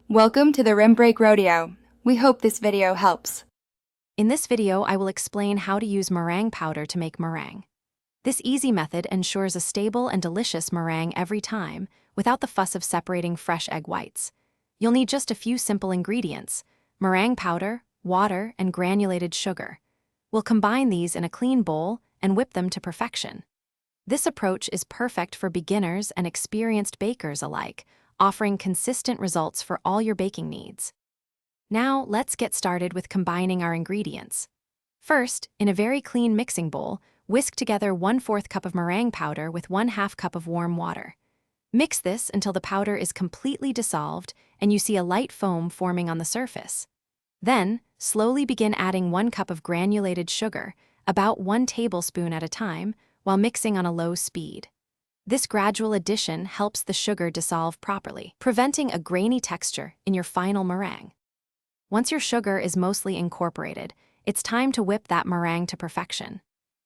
Welcome to the Rim Break Rodeo. We hope this video helps. In this video, I will explain how to use meringue powder to make meringue. This easy method ensures a stable and delicious meringue every time, without the fuss of separating fresh egg whites. You'll need just a few simple ingredients: meringue powder, water, and granulated sugar. We'll combine these in a clean bowl and whip them to perfection. This approach is perfect for beginners and experienced bakers alike, offering consistent results for all your baking needs. Now, let's get started with combining our ingredients. First, in a very clean mixing bowl, whisk together 1/4 cup of meringue powder with 1/2 cup of warm water. Mix this until the powder is completely dissolved and you see a light foam forming on the surface. Then, slowly begin adding 1 cup of granulated sugar, about 1 tablespoon at a time, while mixing on a low speed. This gradual addition helps the sugar dissolve properly, preventing a grainy texture in your final meringue. Once your sugar is mostly incorporated, it's time to whip that meringue to perfection.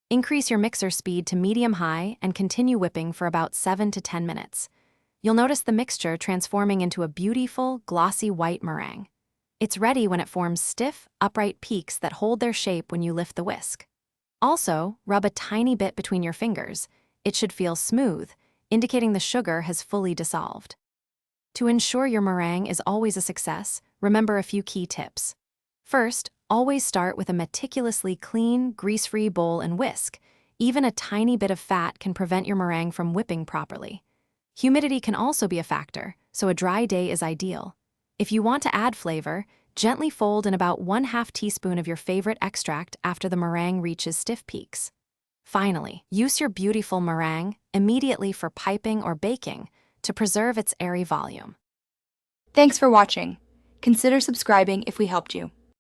Increase your mixer speed to medium-high and continue whipping for about 7 to 10 minutes. You'll notice the mixture transforming into a beautiful, glossy white meringue. It's ready when it forms stiff, upright peaks that hold their shape when you lift the whisk. Also, rub a tiny bit between your fingers. It should feel smooth, indicating the sugar has fully dissolved. To ensure your meringue is always a success, remember a few key tips. First, always start with a meticulously clean, grease-free bowl and whisk. Even a tiny bit of fat can prevent your meringue from whipping properly. Humidity can also be a factor, so a dry day is ideal. If you want to add flavor, gently fold in about 1/2 teaspoon of your favorite extract after the meringue reaches stiff peaks. Finally, use your beautiful meringue immediately for piping or baking to preserve its airy volume. Thanks for watching. Consider subscribing if we helped you.